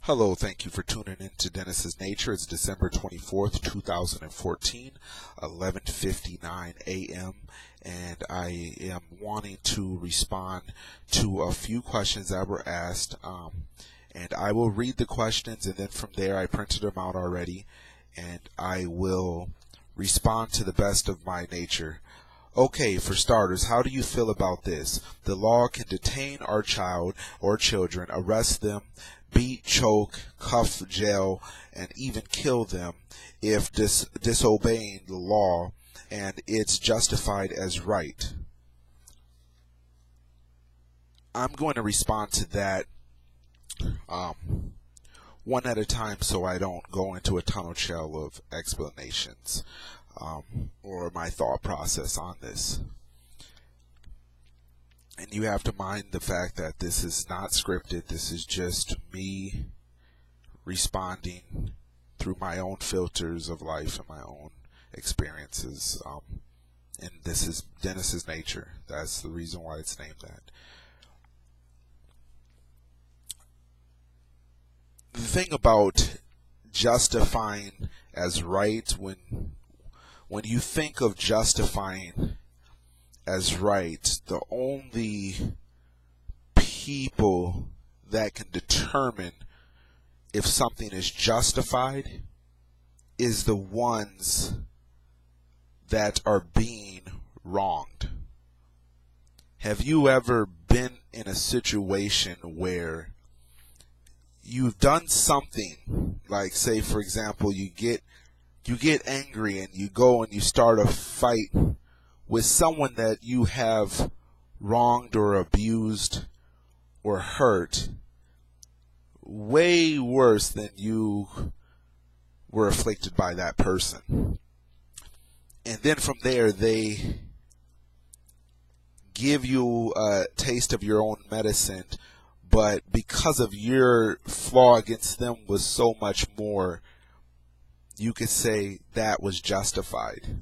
Hello, thank you for tuning in to Dennis's Nature. It's December 24th, 2014, 11:59 a.m., and I am wanting to respond to a few questions that were asked, and I will read the questions, and then from there I printed them out already, and I will respond to the best of my nature. Okay, for starters, how do you feel about this? The law can detain our child or children, arrest them, beat, choke, cuff, jail, and even kill them if disobeying the law, and it's justified as right. I'm going to respond to that one at a time so I don't go into a tunnel shell of explanations or my thought process on this. And you have to mind the fact that this is not scripted. This is just me responding through my own filters of life and my own experiences. And this is Dennis's Nature. That's the reason why it's named that. The thing about justifying as right, when you think of justifying as right, the only people that can determine if something is justified is the ones that are being wronged. Have you ever been in a situation where you've done something, like say for example you get angry and you go and you start a fight with someone that you have wronged or abused or hurt way worse than you were afflicted by that person. And then from there they give you a taste of your own medicine, but because of your flaw against them was so much more, you could say that was justified.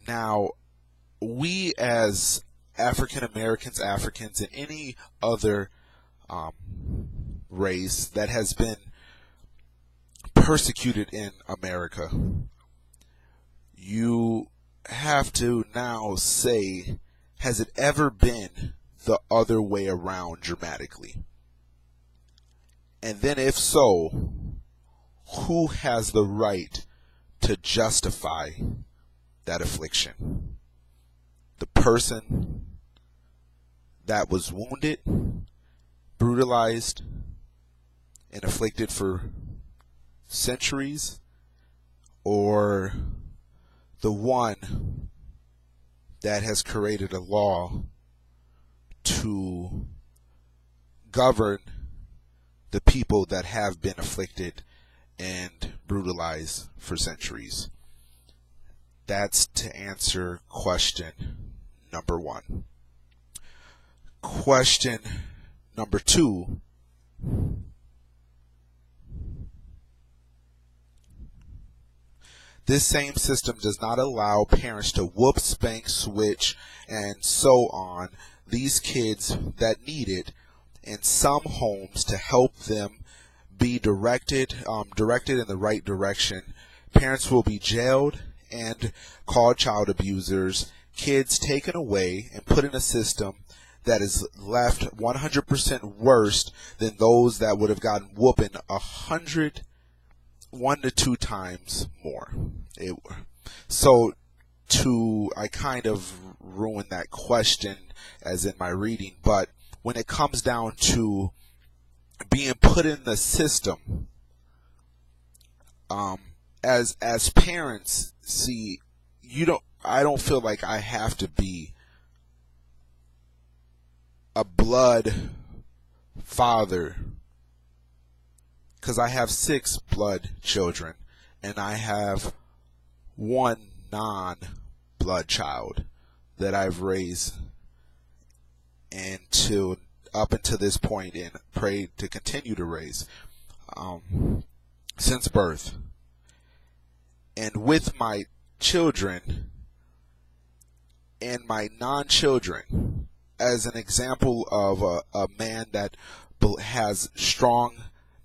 Now, we as African Americans, Africans, and any other race that has been persecuted in America, you have to now say, has it ever been the other way around dramatically? And then if so, who has the right to justify that affliction? The person that was wounded, brutalized, and afflicted for centuries, or the one that has created a law to govern the people that have been afflicted and brutalized for centuries? That's to answer question number one. Question number two. This same system does not allow parents to whoop, spank, switch, and so on these kids that need it in some homes to help them be directed in the right direction. Parents will be jailed and called child abusers, kids taken away and put in a system that is left 100% worse than those that would have gotten whooping 1 to 2 times more. I kind of ruined that question as in my reading, but when it comes down to being put in the system, as parents, see, I don't feel like I have to be a blood father, because I have 6 blood children and I have 1 non-blood child that I've raised up until this point and pray to continue to raise since birth. And with my children and my non-children, as an example of a man that has strong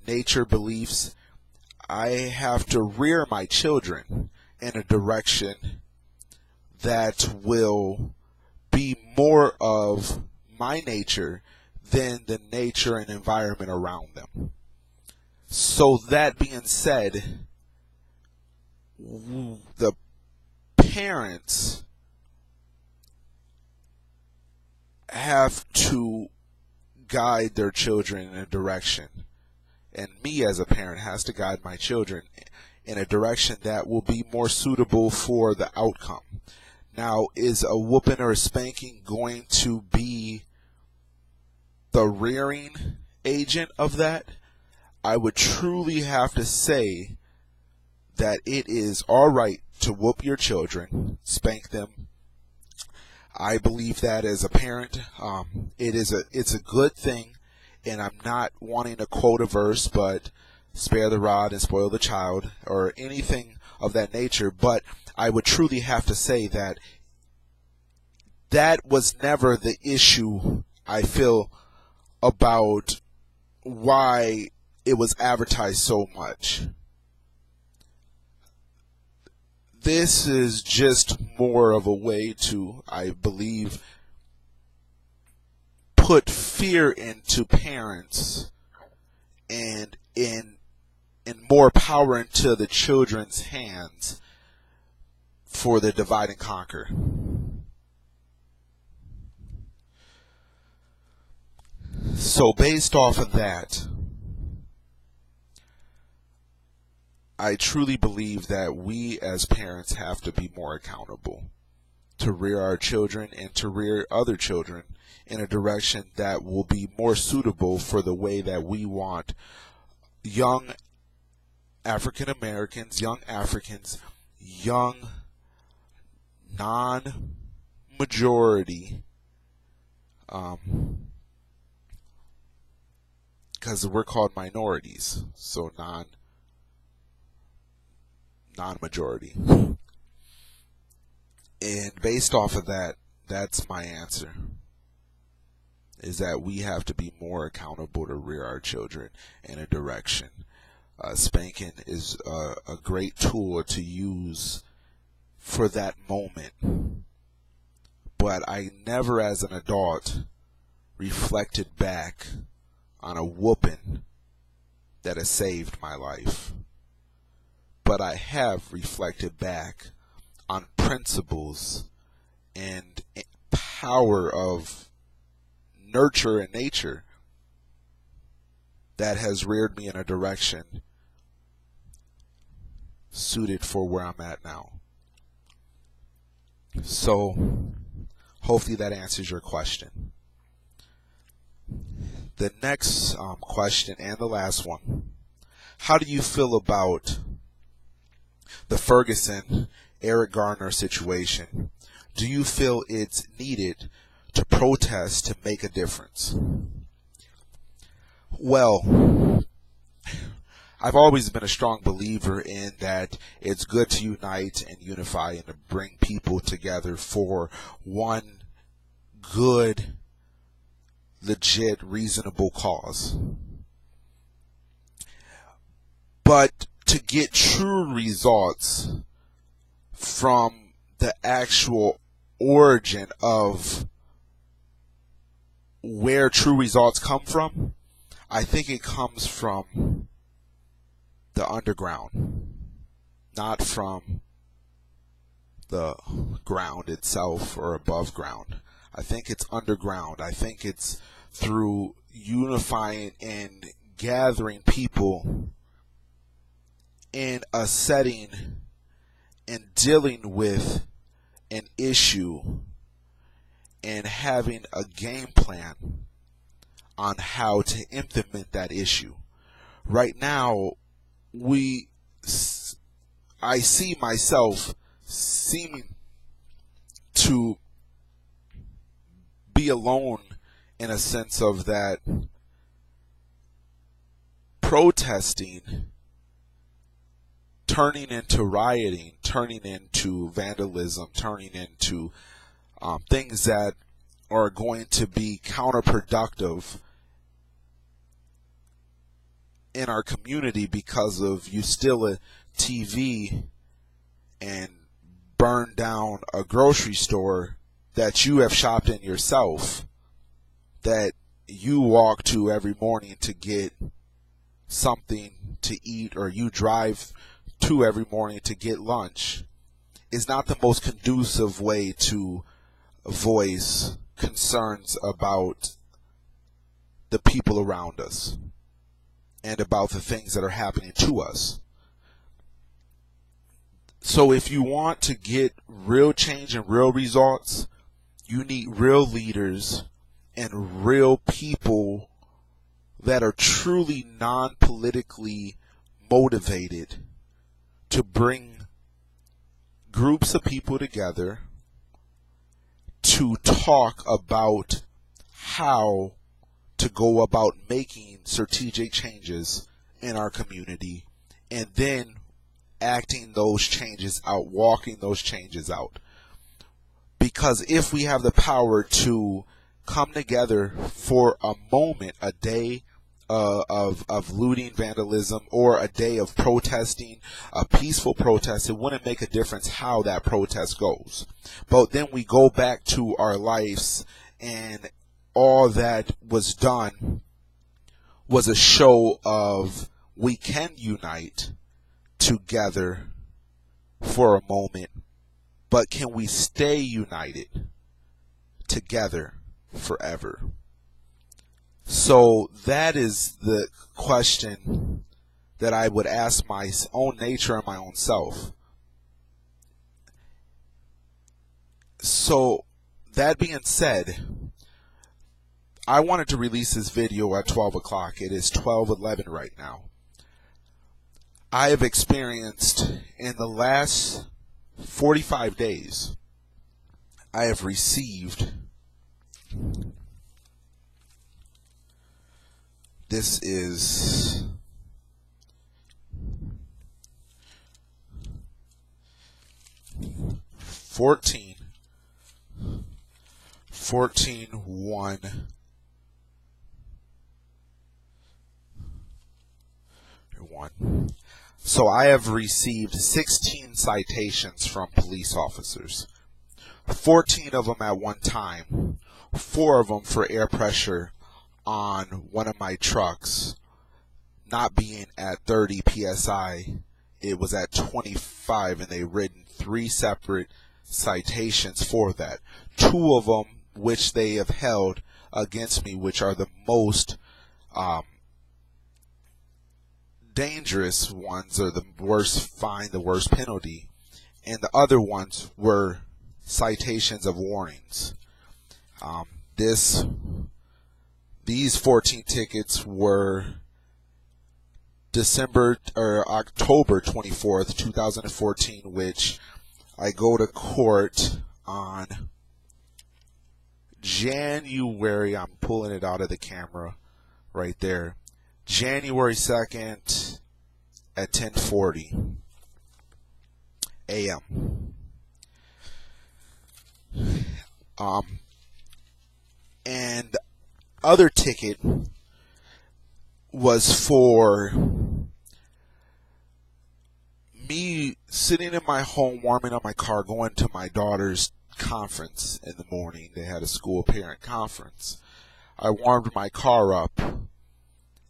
nature beliefs, I have to rear my children in a direction that will be more of my nature than the nature and environment around them. So that being said, the parents have to guide their children in a direction, and me as a parent has to guide my children in a direction that will be more suitable for the outcome. Now, is a whooping or a spanking going to be the rearing agent of that? I would truly have to say that it is all right to whoop your children, spank them. I believe that as a parent, it's a good thing, and I'm not wanting to quote a verse, but spare the rod and spoil the child, or anything of that nature. But I would truly have to say that that was never the issue, I feel, about why it was advertised so much. This is just more of a way to, I believe, put fear into parents and in more power into the children's hands for the divide and conquer. So based off of that, I truly believe that we as parents have to be more accountable to rear our children and to rear other children in a direction that will be more suitable for the way that we want young African Americans, young Africans, young non-majority, because we're called minorities, so non-majority. And based off of that, that's my answer, is that we have to be more accountable to rear our children in a direction. Spanking is a great tool to use for that moment, but I never as an adult reflected back on a whooping that has saved my life. But I have reflected back on principles and power of nurture and nature that has reared me in a direction suited for where I'm at now. So, hopefully that answers your question. The next question, and the last one: how do you feel about the Ferguson Eric Gardner situation? Do you feel it's needed to protest to make a difference? Well, I've always been a strong believer in that it's good to unite and unify and to bring people together for one good, legit, reasonable cause. But to get true results from the actual origin of where true results come from, I think it comes from the underground, not from the ground itself or above ground. I think it's underground. I think it's through unifying and gathering people in a setting and dealing with an issue and having a game plan on how to implement that issue. Right now, I see myself seeming to be alone in a sense of that protesting turning into rioting, turning into vandalism, turning into things that are going to be counterproductive in our community because of you steal a TV and burn down a grocery store that you have shopped in yourself, that you walk to every morning to get something to eat, or you drive to every morning to get lunch, is not the most conducive way to voice concerns about the people around us and about the things that are happening to us. So if you want to get real change and real results, you need real leaders and real people that are truly non-politically motivated to bring groups of people together to talk about how to go about making strategic changes in our community, and then acting those changes out, walking those changes out. Because if we have the power to come together for a moment, a day of looting, vandalism, or a day of protesting, a peaceful protest, it wouldn't make a difference how that protest goes. But then we go back to our lives, and all that was done was a show of we can unite together for a moment, but can we stay united together forever? So that is the question that I would ask my own nature and my own self. So that being said, I wanted to release this video at 12 o'clock. It is 12:11 right now. I have experienced in the last 45 days, I have received, this is fourteen 1. So I have received 16 citations from police officers, 14 of them at one time, 4 of them for air pressure on one of my trucks not being at 30 psi. It was at 25, and they written 3 separate citations for that. 2 of them which they have held against me, which are the most dangerous ones, or the worst fine, the worst penalty, and the other ones were citations of warnings. These 14 tickets were October 24th, 2014, which I go to court on January, I'm pulling it out of the camera right there, January 2nd at 10:40 a.m. And the other ticket was for me sitting in my home, warming up my car, going to my daughter's conference in the morning. They had a school parent conference. I warmed my car up,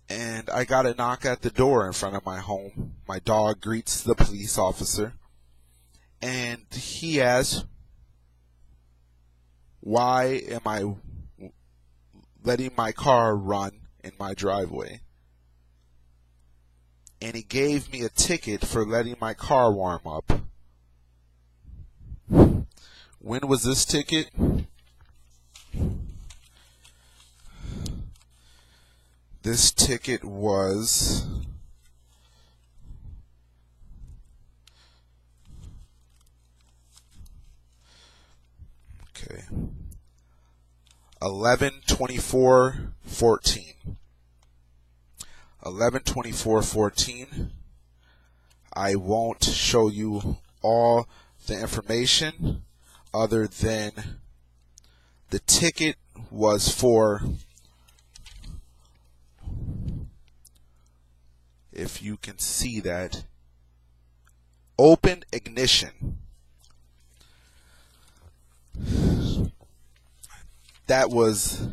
and I got a knock at the door in front of my home. My dog greets the police officer, and he asks, why am I letting my car run in my driveway? And he gave me a ticket for letting my car warm up. When was this ticket? This ticket was okay. 11/24/14. 11/24/14. I won't show you all the information other than The ticket was for, if you can see that, open ignition. That was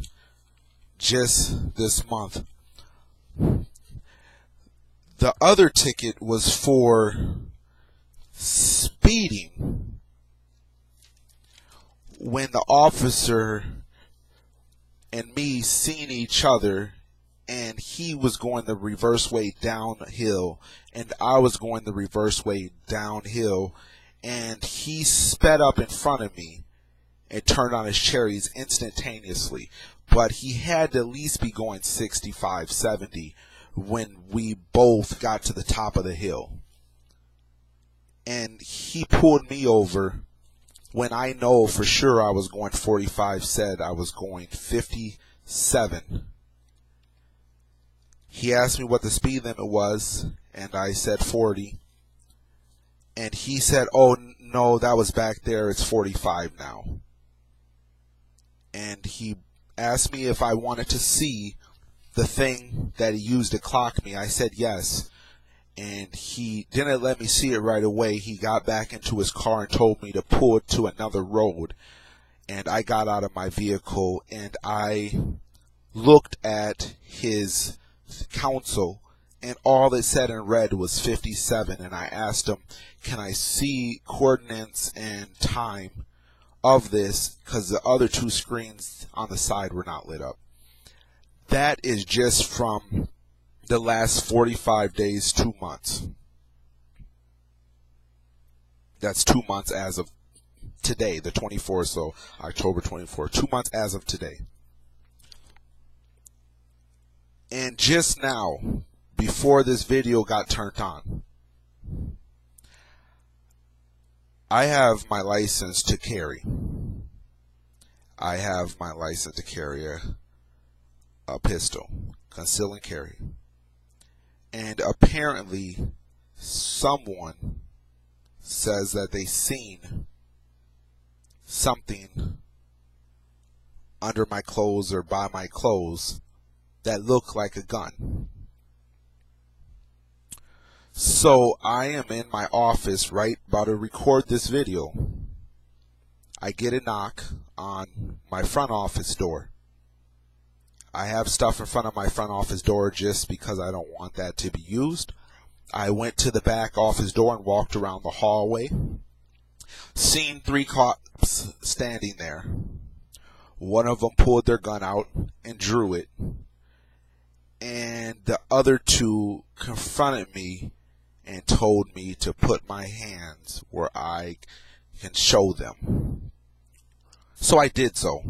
just this month. The other ticket was for speeding. When the officer and me seen each other, and he was going the reverse way downhill, and I was going the reverse way downhill, and he sped up in front of me and turned on his cherries instantaneously. But he had to at least be going 65, 70 when we both got to the top of the hill. And he pulled me over when I know for sure I was going 45, said I was going 57. He asked me what the speed limit was, and I said 40. And he said, oh, no, that was back there. It's 45 now. And he asked me if I wanted to see the thing that he used to clock me. I said yes. And he didn't let me see it right away. He got back into his car and told me to pull it to another road. And I got out of my vehicle and I looked at his console, and all it said in red was 57. And I asked him, can I see coordinates and time of this, because the other two screens on the side were not lit up. That is just from the last 45 days, 2 months. That's 2 months as of today, the 24th, so October 24th. 2 months as of today. And just now, before this video got turned on, I have my license to carry. I have my license to carry a pistol, conceal and carry. And apparently someone says that they seen something under my clothes or by my clothes that looked like a gun. So I am in my office right about to record this video. I get a knock on my front office door. I have stuff in front of my front office door just because I don't want that to be used. I went to the back office door and walked around the hallway. Seen 3 cops standing there. One of them pulled their gun out and drew it. And the other 2 confronted me and told me to put my hands where I can show them. So I did so.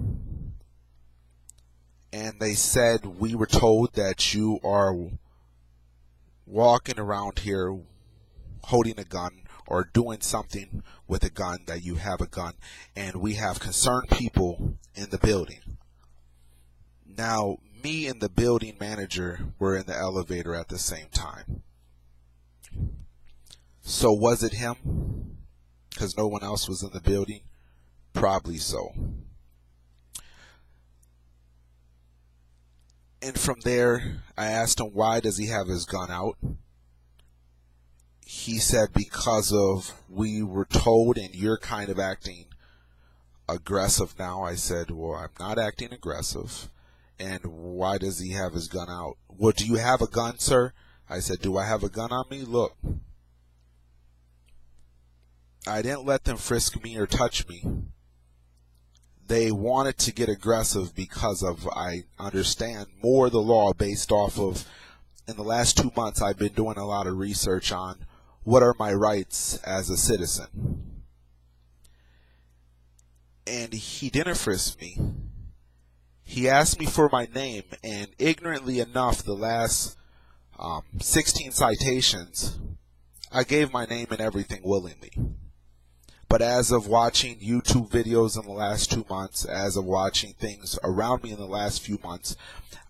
And they said, we were told that you are walking around here holding a gun or doing something with a gun, that you have a gun, and we have concerned people in the building. Now, me and the building manager were in the elevator at the same time. So was it him? Because no one else was in the building? Probably so. And from there, I asked him, why does he have his gun out? He said, because of, we were told, and you're kind of acting aggressive now. I said, well, I'm not acting aggressive. And why does he have his gun out? Well, do you have a gun, sir? I said, do I have a gun on me? Look. I didn't let them frisk me or touch me. They wanted to get aggressive because of, I understand more the law based off of, in the last 2 months I've been doing a lot of research on what are my rights as a citizen. And he didn't frisk me. He asked me for my name, and ignorantly enough, the last 16 citations, I gave my name and everything willingly. But as of watching YouTube videos in the last 2 months, as of watching things around me in the last few months,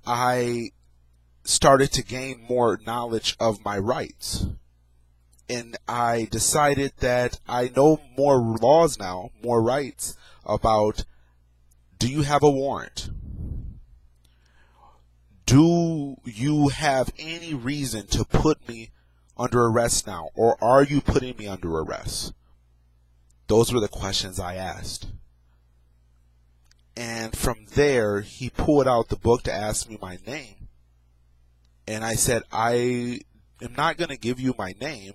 I started to gain more knowledge of my rights. And I decided that I know more laws now, more rights about Do you have a warrant? Do you have any reason to put me under arrest now, or are you putting me under arrest? Those were the questions I asked. And from there, he pulled out the book to ask me my name. And I said, I am not going to give you my name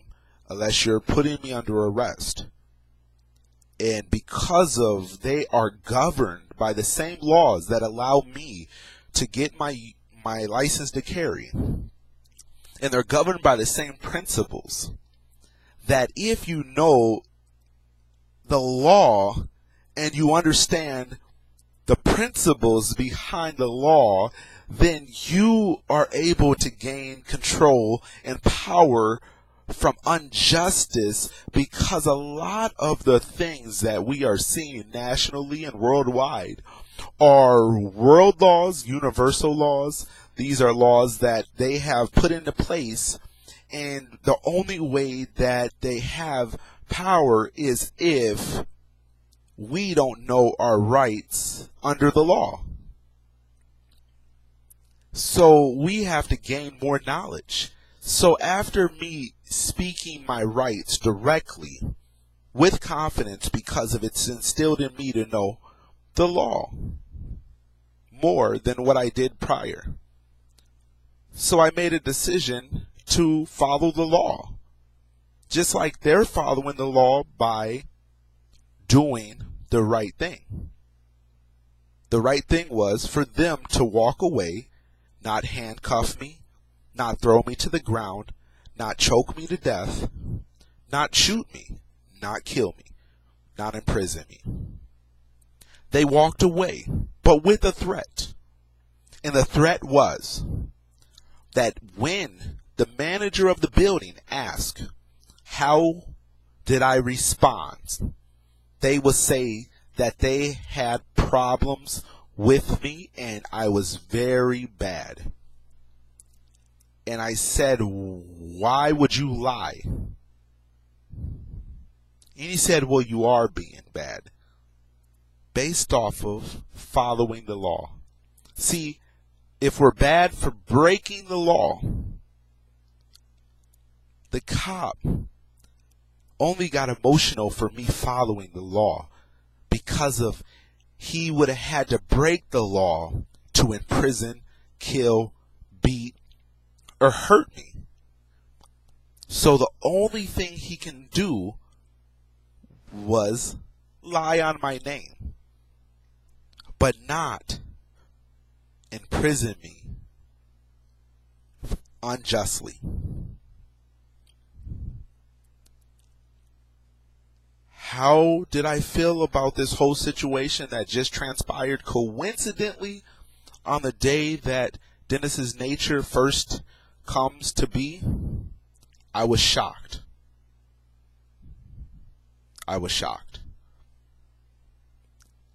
unless you're putting me under arrest. And because of they are governed by the same laws that allow me to get my license to carry, and they're governed by the same principles, that if you know the law and you understand the principles behind the law, then you are able to gain control and power from injustice, because a lot of the things that we are seeing nationally and worldwide are world laws, universal laws. These are laws that they have put into place, and the only way that they have power is if we don't know our rights under the law. So we have to gain more knowledge. So after me speaking my rights directly with confidence, because of it's instilled in me to know the law more than what I did prior. So I made a decision to follow the law, just like they're following the law by doing the right thing. The right thing was for them to walk away, not handcuff me, not throw me to the ground, not choke me to death, not shoot me, not kill me, not imprison me. They walked away, but with a threat. And the threat was that when the manager of the building asked, how did I respond? They would say that they had problems with me and I was very bad. And I said, why would you lie? And he said, well, you are being bad, based off of following the law. See, if we're bad for breaking the law, the cop only got emotional for me following the law, because of he would have had to break the law to imprison, kill, beat, or hurt me. So the only thing he can do was lie on my name, but not imprison me unjustly. How did I feel about this whole situation that just transpired coincidentally on the day that Dennis's nature first comes to be? I was shocked. I was shocked.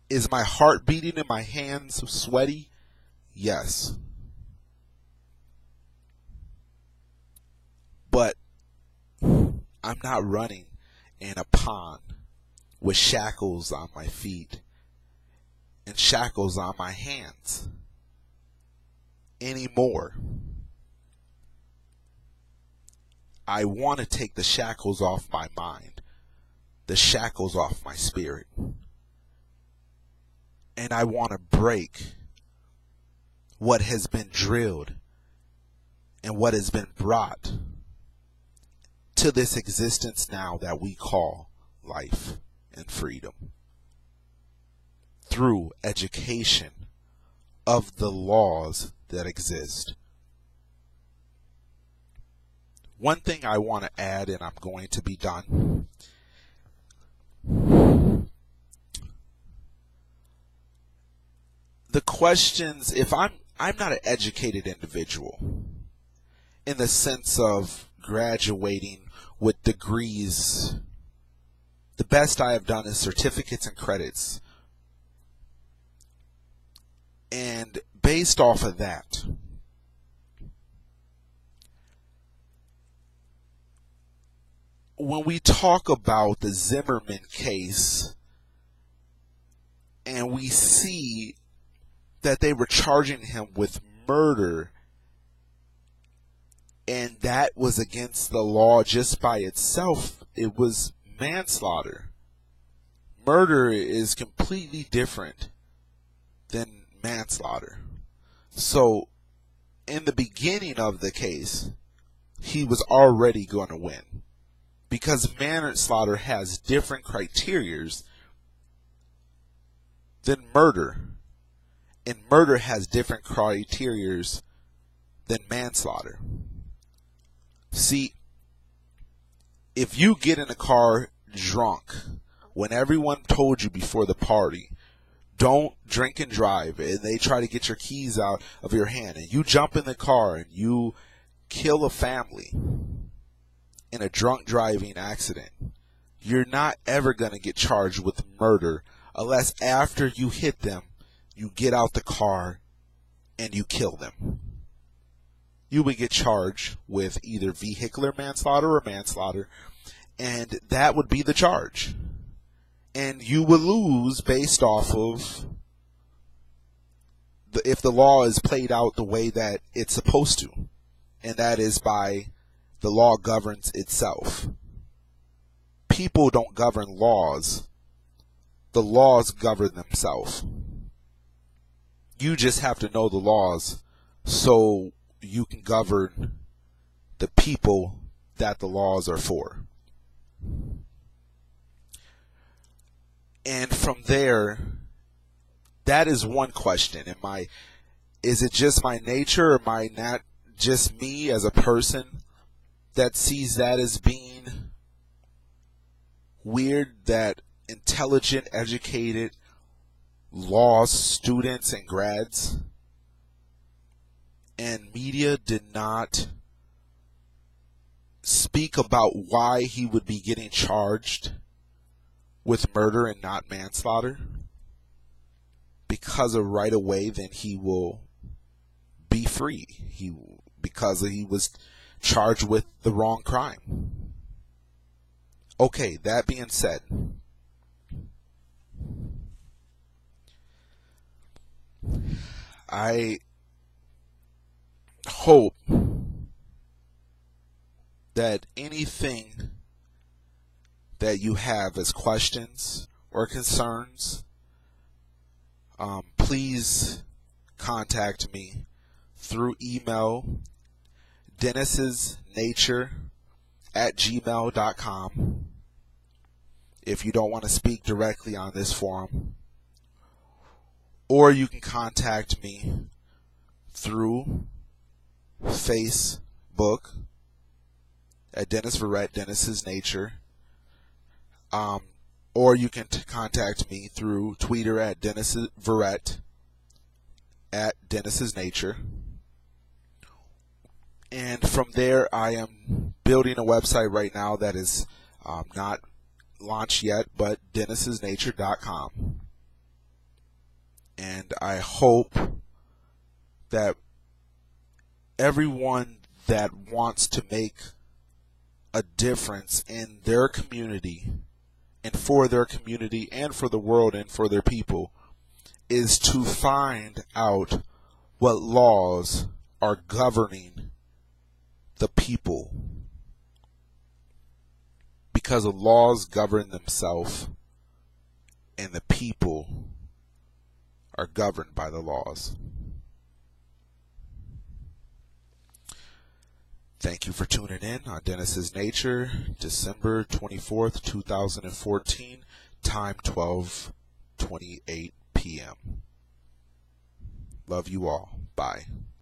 Is my heart beating and my hands sweaty? Yes. But I'm not running in a pond with shackles on my feet and shackles on my hands anymore. I want to take the shackles off my mind, the shackles off my spirit. And I want to break what has been drilled and what has been brought to this existence now that we call life and freedom, through education of the laws that exist. One thing I want to add, and I'm going to be done. The questions, if I'm not an educated individual in the sense of graduating with degrees. The best I have done is certificates and credits. And based off of that, when we talk about the Zimmerman case and we see that they were charging him with murder, and that was against the law just by itself. It was manslaughter. Murder is completely different than manslaughter. So, in the beginning of the case, he was already going to win, because manslaughter has different criterias than murder, and murder has different criterias than manslaughter. See, if you get in a car drunk when everyone told you before the party, don't drink and drive, and they try to get your keys out of your hand, and you jump in the car and you kill a family in a drunk driving accident, you're not ever going to get charged with murder unless after you hit them, you get out the car and you kill them. You would get charged with either vehicular manslaughter or manslaughter, and that would be the charge. And you would lose based off of if the law is played out the way that it's supposed to, and that is by the law governs itself. People don't govern laws. The laws govern themselves. You just have to know the laws so you can govern the people that the laws are for. And from there, that is one question. Is it just my nature, or am I not just me as a person that sees that as being weird, that intelligent, educated law students and grads and media did not speak about why he would be getting charged with murder and not manslaughter? Because of right away, then he will be free. Because he was charged with the wrong crime. Okay, that being said, I hope that anything that you have as questions or concerns, please contact me through email, dennisnature@gmail.com, if you don't want to speak directly on this forum. Or you can contact me through Facebook at Dennis Verrett, Dennis's Nature. Or you can contact me through Twitter at Dennis Verrett at Dennis's Nature. And from there, I am building a website right now that is not launched yet, but Dennis'sNature.com. And I hope that everyone that wants to make a difference in their community and for their community and for the world and for their people is to find out what laws are governing the people. Because the laws govern themselves and the people are governed by the laws. Thank you for tuning in on Dennis's Nature, December 24th, 2014, time 12:28 p.m. Love you all. Bye.